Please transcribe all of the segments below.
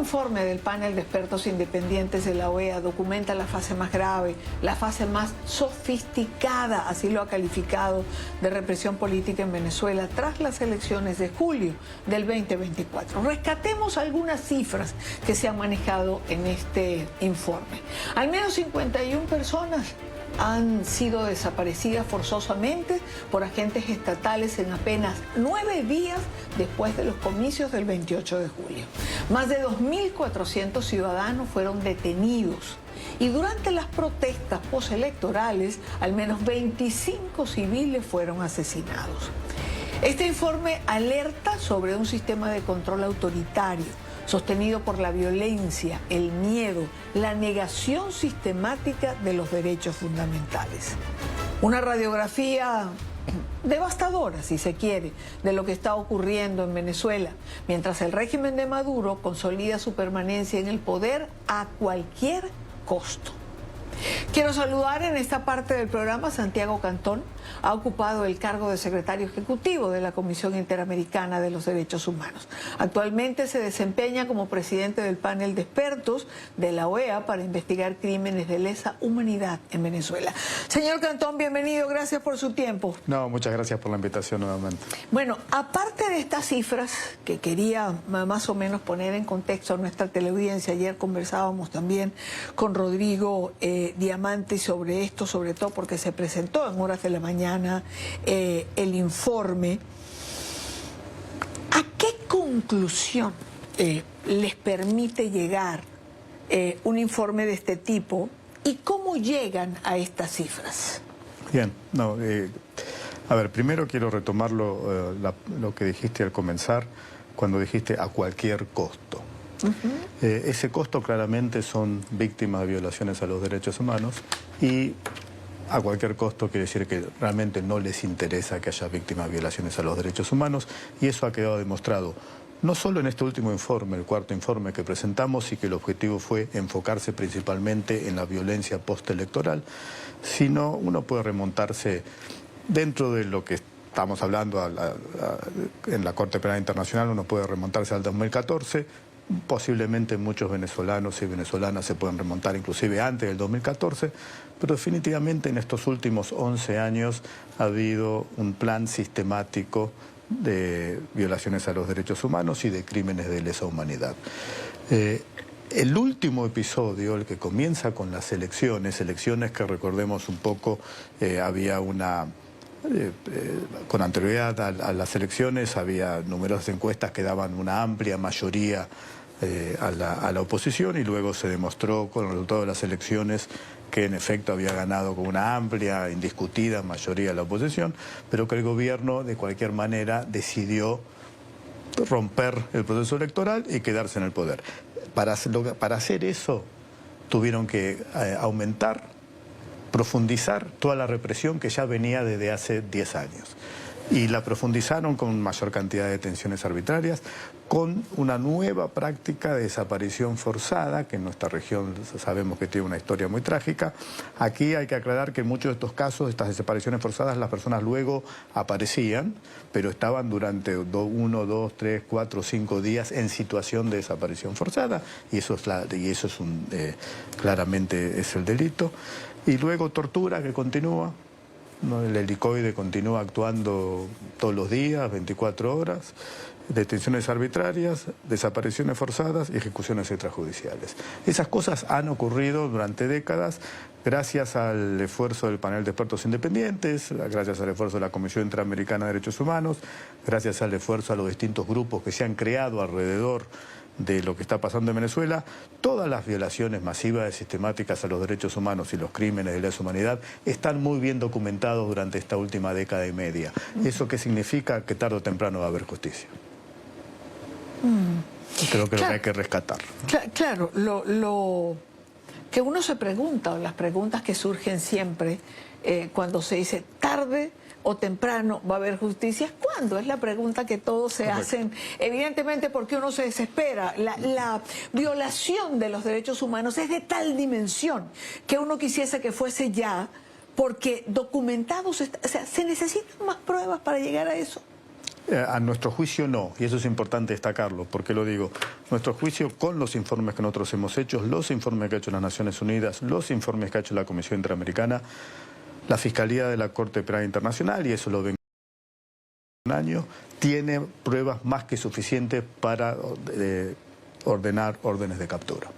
informe del panel de expertos independientes de la OEA documenta la fase más grave, la fase más sofisticada, así lo ha calificado, de represión política en Venezuela tras las elecciones de julio del 2024. Rescatemos algunas cifras que se han manejado en este informe. Al menos 51 personas han sido desaparecidas forzosamente por agentes estatales en apenas 9 días después de los comicios del 28 de julio. Más de 2.400 ciudadanos fueron detenidos y durante las protestas postelectorales al menos 25 civiles fueron asesinados. Este informe alerta sobre un sistema de control autoritario sostenido por la violencia, el miedo, la negación sistemática de los derechos fundamentales. Una radiografía devastadora, si se quiere, de lo que está ocurriendo en Venezuela, mientras el régimen de Maduro consolida su permanencia en el poder a cualquier costo. Quiero saludar en esta parte del programa a Santiago Cantón. Ha ocupado el cargo de secretario ejecutivo de la Comisión Interamericana de los Derechos Humanos. Actualmente se desempeña como presidente del panel de expertos de la OEA para investigar crímenes de lesa humanidad en Venezuela. Señor Cantón, bienvenido, gracias por su tiempo. No, muchas gracias por la invitación nuevamente. Bueno, aparte de estas cifras que quería más o menos poner en contexto a nuestra teleaudiencia, ayer conversábamos también con Rodrigo Diamante sobre esto, sobre todo porque se presentó en horas de la mañana el informe. ¿A qué conclusión les permite llegar un informe de este tipo y cómo llegan a estas cifras? Bien, a ver, primero quiero retomar lo que dijiste al comenzar, cuando dijiste a cualquier costo. Ese costo claramente son víctimas de violaciones a los derechos humanos y a cualquier costo quiere decir que realmente no les interesa que haya víctimas de violaciones a los derechos humanos, y eso ha quedado demostrado no solo en este último informe, el cuarto informe que presentamos, y que el objetivo fue enfocarse principalmente en la violencia postelectoral, sino uno puede remontarse dentro de lo que estamos hablando en la Corte Penal Internacional, uno puede remontarse al 2014, posiblemente muchos venezolanos y venezolanas se pueden remontar inclusive antes del 2014, pero definitivamente en estos últimos 11 años ha habido un plan sistemático de violaciones a los derechos humanos y de crímenes de lesa humanidad. El último episodio, el que comienza con las elecciones que recordemos un poco, había una... con anterioridad a las elecciones había numerosas encuestas que daban una amplia mayoría a la oposición, y luego se demostró con el resultado de las elecciones que en efecto había ganado con una amplia, indiscutida mayoría la oposición, pero que el gobierno de cualquier manera decidió romper el proceso electoral y quedarse en el poder. Para hacer eso tuvieron que aumentar, profundizar toda la represión que ya venía desde hace 10 años. Y la profundizaron con mayor cantidad de detenciones arbitrarias, con una nueva práctica de desaparición forzada, que en nuestra región sabemos que tiene una historia muy trágica. Aquí hay que aclarar que en muchos de estos casos, estas desapariciones forzadas, las personas luego aparecían, pero estaban durante 1, 2, 3, 4, 5 días en situación de desaparición forzada, y eso es claramente es el delito. Y luego tortura, que continúa. El helicoide continúa actuando todos los días, 24 horas, detenciones arbitrarias, desapariciones forzadas y ejecuciones extrajudiciales. Esas cosas han ocurrido durante décadas gracias al esfuerzo del panel de expertos independientes, gracias al esfuerzo de la Comisión Interamericana de Derechos Humanos, gracias al esfuerzo de los distintos grupos que se han creado alrededor de lo que está pasando en Venezuela. Todas las violaciones masivas y sistemáticas a los derechos humanos y los crímenes de lesa humanidad están muy bien documentados durante esta última década y media. ¿Eso qué significa? Que tarde o temprano va a haber justicia. Creo que es lo que hay que rescatar. Claro, lo que uno se pregunta, o las preguntas que surgen siempre cuando se dice tarde o temprano va a haber justicia. ¿Cuándo? Es la pregunta que todos se hacen, evidentemente porque uno se desespera. La violación de los derechos humanos es de tal dimensión que uno quisiese que fuese ya, porque documentados, o sea, ¿se necesitan más pruebas para llegar a eso? A nuestro juicio no, y eso es importante destacarlo. ¿Por qué lo digo? Nuestro juicio, con los informes que nosotros hemos hecho, los informes que ha hecho las Naciones Unidas, los informes que ha hecho la Comisión Interamericana, la Fiscalía de la Corte Penal Internacional, y eso lo ven un año, tiene pruebas más que suficientes para ordenar órdenes de captura,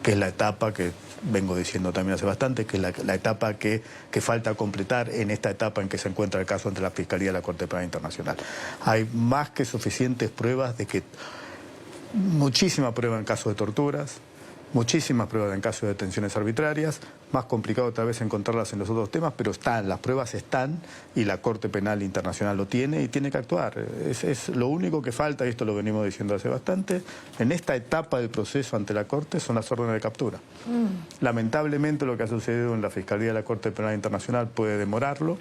que es la etapa que vengo diciendo también hace bastante, que es la etapa que falta completar en esta etapa en que se encuentra el caso ante la Fiscalía de la Corte Penal Internacional. Hay más que suficientes pruebas de que, muchísima prueba en casos de torturas, muchísimas pruebas en casos de detenciones arbitrarias, más complicado tal vez encontrarlas en los otros temas, pero están, las pruebas están y la Corte Penal Internacional lo tiene y tiene que actuar. Es lo único que falta, y esto lo venimos diciendo hace bastante, en esta etapa del proceso ante la Corte son las órdenes de captura. Lamentablemente lo que ha sucedido en la Fiscalía de la Corte Penal Internacional puede demorarlo,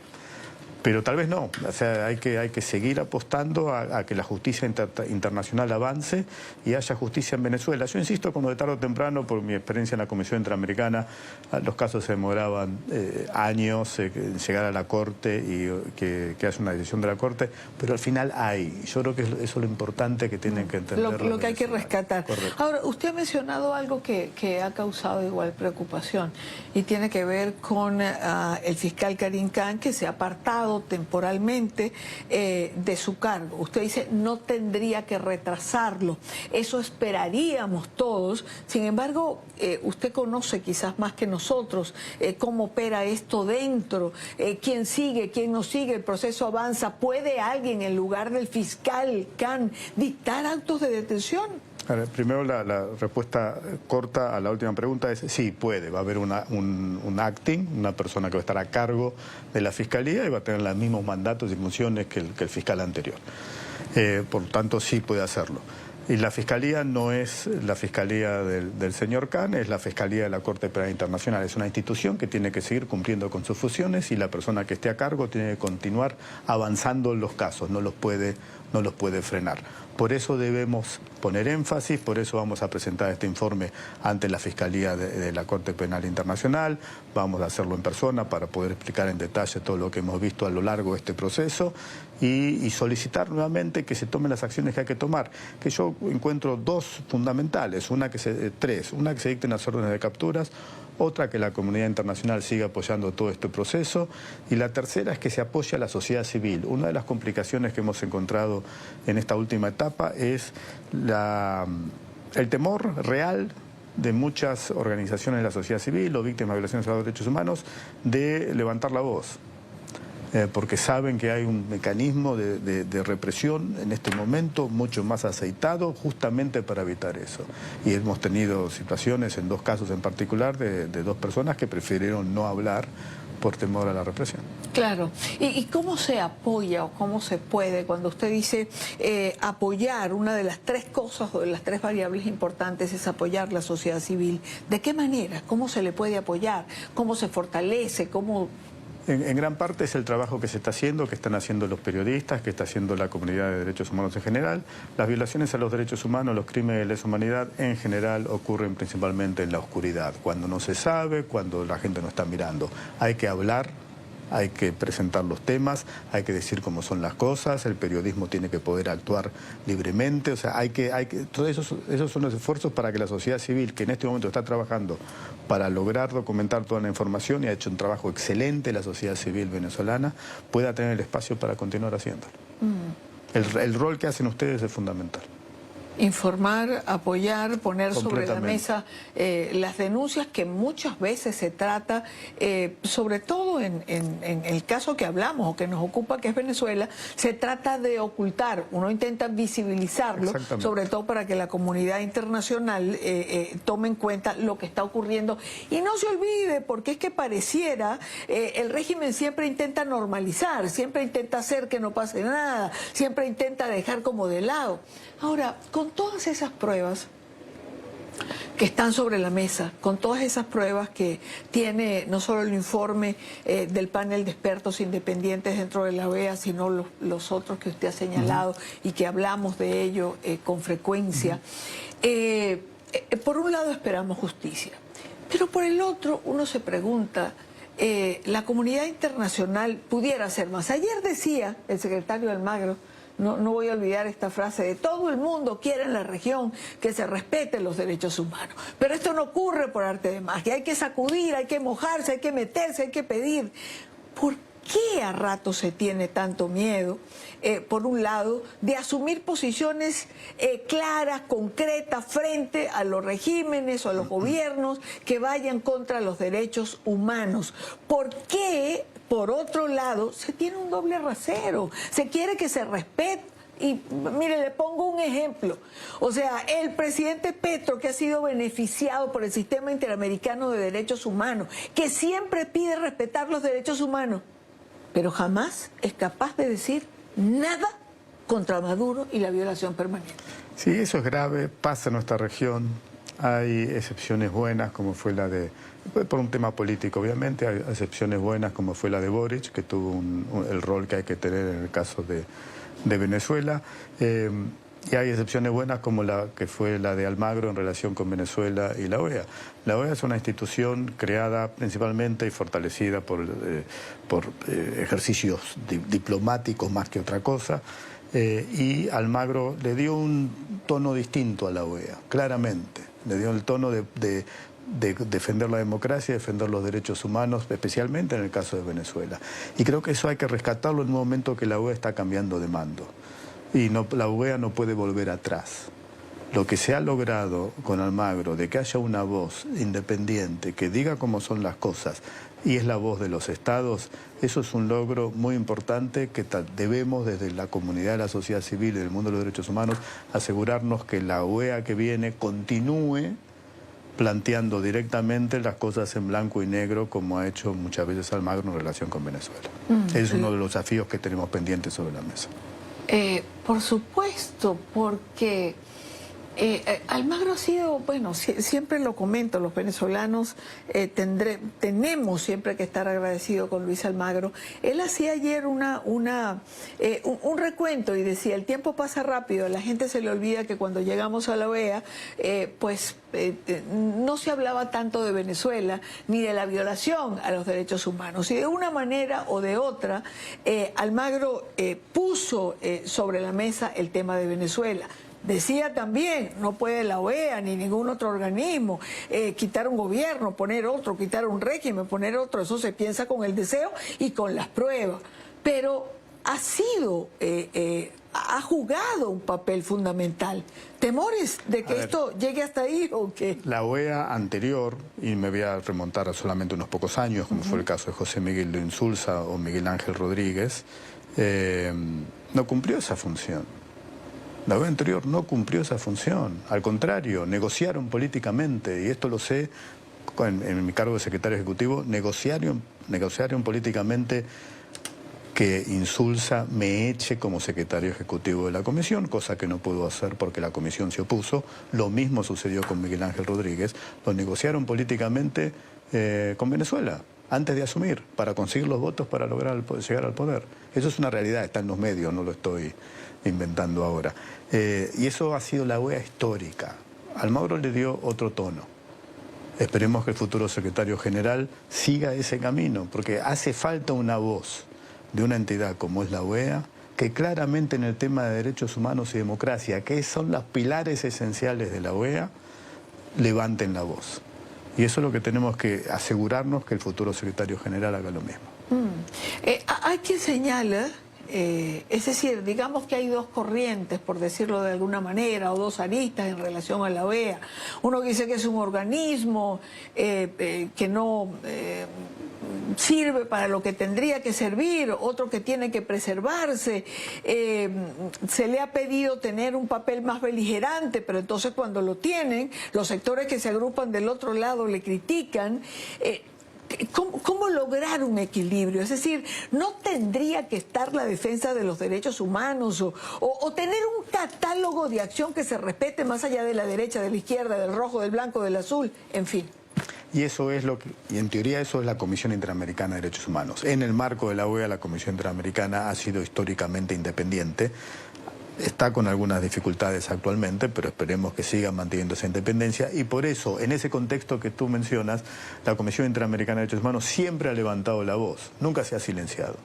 pero tal vez no. O sea, hay que seguir apostando a que la justicia internacional avance y haya justicia en Venezuela. Yo insisto, como de tarde o temprano, por mi experiencia en la Comisión Interamericana, los casos se demoraban años en llegar a la Corte y que haya una decisión de la Corte, pero al final hay. Yo creo que eso es lo importante que tienen que entender. Lo que hay que rescatar. Correcto. Ahora, usted ha mencionado algo que ha causado igual preocupación y tiene que ver con el fiscal Karim Khan, que se ha apartado temporalmente de su cargo. Usted dice no tendría que retrasarlo, eso esperaríamos todos. Sin embargo, usted conoce quizás más que nosotros cómo opera esto dentro, quién sigue, quién no sigue, el proceso avanza. ¿Puede alguien en lugar del fiscal Khan dictar actos de detención? A ver, primero la respuesta corta a la última pregunta es sí, puede. Va a haber un acting, una persona que va a estar a cargo de la Fiscalía y va a tener los mismos mandatos y funciones que el fiscal anterior. Por lo tanto, sí puede hacerlo. Y la Fiscalía no es la Fiscalía del señor Khan, es la Fiscalía de la Corte Penal Internacional. Es una institución que tiene que seguir cumpliendo con sus funciones y la persona que esté a cargo tiene que continuar avanzando en los casos, no los puede frenar. Por eso debemos poner énfasis, por eso vamos a presentar este informe ante la Fiscalía de la Corte Penal Internacional, vamos a hacerlo en persona para poder explicar en detalle todo lo que hemos visto a lo largo de este proceso y solicitar nuevamente que se tomen las acciones que hay que tomar, que yo encuentro dos fundamentales, una que se dicten las órdenes de capturas, otra que la comunidad internacional siga apoyando todo este proceso y la tercera es que se apoye a la sociedad civil. Una de las complicaciones que hemos encontrado en esta última etapa es el temor real de muchas organizaciones de la sociedad civil o víctimas de violaciones a los derechos humanos de levantar la voz. Porque saben que hay un mecanismo de represión en este momento mucho más aceitado justamente para evitar eso. Y hemos tenido situaciones, en dos casos en particular, de dos personas que prefirieron no hablar por temor a la represión. Claro. ¿Y cómo se apoya o cómo se puede cuando usted dice apoyar? Una de las tres cosas o de las tres variables importantes es apoyar la sociedad civil. ¿De qué manera? ¿Cómo se le puede apoyar? ¿Cómo se fortalece? ¿Cómo...? En gran parte es el trabajo que se está haciendo, que están haciendo los periodistas, que está haciendo la comunidad de derechos humanos en general. Las violaciones a los derechos humanos, los crímenes de lesa humanidad en general ocurren principalmente en la oscuridad, cuando no se sabe, cuando la gente no está mirando. Hay que hablar, hay que presentar los temas, hay que decir cómo son las cosas, el periodismo tiene que poder actuar libremente, o sea, todos esos son los esfuerzos para que la sociedad civil, que en este momento está trabajando para lograr documentar toda la información y ha hecho un trabajo excelente la sociedad civil venezolana, pueda tener el espacio para continuar haciéndolo. El rol que hacen ustedes es fundamental. Informar, apoyar, poner sobre la mesa las denuncias que muchas veces se trata, sobre todo en el caso que hablamos o que nos ocupa, que es Venezuela, se trata de ocultar. Uno intenta visibilizarlo, sobre todo para que la comunidad internacional tome en cuenta lo que está ocurriendo. Y no se olvide, porque es que pareciera, el régimen siempre intenta normalizar, siempre intenta hacer que no pase nada, siempre intenta dejar como de lado. Ahora, con todas esas pruebas que están sobre la mesa, con todas esas pruebas que tiene no solo el informe del panel de expertos independientes dentro de la OEA, sino los otros que usted ha señalado y que hablamos de ello con frecuencia, por un lado esperamos justicia, pero por el otro uno se pregunta, la comunidad internacional pudiera hacer más. Ayer decía el secretario Almagro, no voy a olvidar esta frase de todo el mundo quiere en la región que se respeten los derechos humanos. Pero esto no ocurre por arte de magia. Hay que sacudir, hay que mojarse, hay que meterse, hay que pedir. ¿Por qué a ratos se tiene tanto miedo, por un lado, de asumir posiciones claras, concretas, frente a los regímenes o a los gobiernos que vayan contra los derechos humanos? ¿Por qué, por otro lado, se tiene un doble rasero? Se quiere que se respete. Y mire, le pongo un ejemplo. O sea, el presidente Petro, que ha sido beneficiado por el sistema interamericano de derechos humanos, que siempre pide respetar los derechos humanos, pero jamás es capaz de decir nada contra Maduro y la violación permanente. Sí, eso es grave, pasa en nuestra región. Hay excepciones buenas, como fue la de, por un tema político obviamente, hay excepciones buenas como fue la de Boric, que tuvo el rol que hay que tener en el caso de Venezuela. Y hay excepciones buenas como la que fue la de Almagro en relación con Venezuela y la OEA. La OEA es una institución creada principalmente y fortalecida por ejercicios diplomáticos más que otra cosa, y Almagro le dio un tono distinto a la OEA, claramente. Le dio el tono de defender la democracia, defender los derechos humanos, especialmente en el caso de Venezuela. Y creo que eso hay que rescatarlo en un momento que la OEA está cambiando de mando. Y la OEA no puede volver atrás. Lo que se ha logrado con Almagro, de que haya una voz independiente, que diga cómo son las cosas, y es la voz de los estados, eso es un logro muy importante que debemos desde la comunidad de la sociedad civil y del mundo de los derechos humanos asegurarnos que la OEA que viene continúe planteando directamente las cosas en blanco y negro, como ha hecho muchas veces Almagro en relación con Venezuela. Es uno de los desafíos que tenemos pendientes sobre la mesa. Por supuesto, porque Almagro ha sido, bueno, siempre lo comento, los venezolanos tenemos siempre que estar agradecidos con Luis Almagro. Él hacía ayer un recuento y decía, el tiempo pasa rápido, a la gente se le olvida que cuando llegamos a la OEA, no se hablaba tanto de Venezuela ni de la violación a los derechos humanos. Y de una manera o de otra, Almagro puso sobre la mesa el tema de Venezuela. Decía también, no puede la OEA ni ningún otro organismo quitar un gobierno, poner otro, quitar un régimen, poner otro. Eso se piensa con el deseo y con las pruebas. Pero ha jugado un papel fundamental. ¿Temores de que esto llegue hasta ahí o qué? La OEA anterior, y me voy a remontar a solamente unos pocos años, como fue el caso de José Miguel de Insulza o Miguel Ángel Rodríguez, no cumplió esa función. La OEA anterior no cumplió esa función. Al contrario, negociaron políticamente, y esto lo sé en mi cargo de secretario ejecutivo, negociaron políticamente que Insulza me eche como secretario ejecutivo de la comisión, cosa que no pudo hacer porque la comisión se opuso. Lo mismo sucedió con Miguel Ángel Rodríguez. Lo negociaron políticamente con Venezuela antes de asumir, para conseguir los votos para lograr llegar al poder. Eso es una realidad, está en los medios, no lo estoy inventando ahora. Y eso ha sido la OEA histórica. Almagro le dio otro tono. Esperemos que el futuro secretario general siga ese camino, porque hace falta una voz de una entidad como es la OEA, que claramente en el tema de derechos humanos y democracia, que son los pilares esenciales de la OEA, levanten la voz. Y eso es lo que tenemos que asegurarnos, que el futuro secretario general haga lo mismo. Hay quien señala, es decir, digamos que hay dos corrientes, por decirlo de alguna manera, o dos aristas en relación a la OEA. Uno dice que es un organismo que no sirve para lo que tendría que servir, otro que tiene que preservarse. Se le ha pedido tener un papel más beligerante, pero entonces cuando lo tienen, los sectores que se agrupan del otro lado le critican. ¿Cómo lograr un equilibrio? Es decir, ¿no tendría que estar la defensa de los derechos humanos o tener un catálogo de acción que se respete más allá de la derecha, de la izquierda, del rojo, del blanco, del azul, en fin? Y eso es y en teoría eso es la Comisión Interamericana de Derechos Humanos. En el marco de la OEA, la Comisión Interamericana ha sido históricamente independiente. Está con algunas dificultades actualmente, pero esperemos que siga manteniendo esa independencia. Y por eso, en ese contexto que tú mencionas, la Comisión Interamericana de Derechos Humanos siempre ha levantado la voz, nunca se ha silenciado.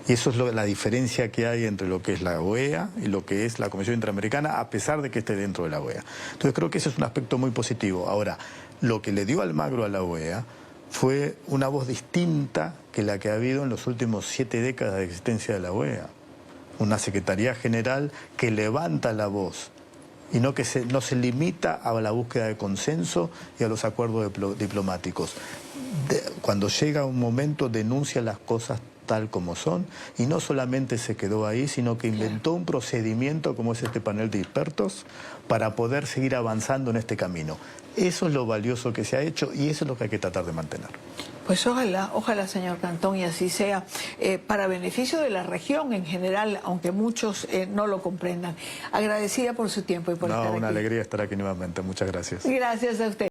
Y eso es la diferencia que hay entre lo que es la OEA y lo que es la Comisión Interamericana, a pesar de que esté dentro de la OEA. Entonces creo que ese es un aspecto muy positivo. Ahora, lo que le dio Almagro a la OEA fue una voz distinta que la que ha habido en los últimos 7 décadas de existencia de la OEA. Una Secretaría General que levanta la voz y no se limita a la búsqueda de consenso y a los acuerdos diplomáticos. Cuando llega un momento denuncia las cosas tal como son, y no solamente se quedó ahí, sino que inventó un procedimiento como es este panel de expertos para poder seguir avanzando en este camino. Eso es lo valioso que se ha hecho y eso es lo que hay que tratar de mantener. Pues ojalá, señor Cantón, y así sea, para beneficio de la región en general, aunque muchos no lo comprendan. Agradecida por su tiempo y por estar aquí. Una alegría estar aquí nuevamente. Muchas gracias. Gracias a usted.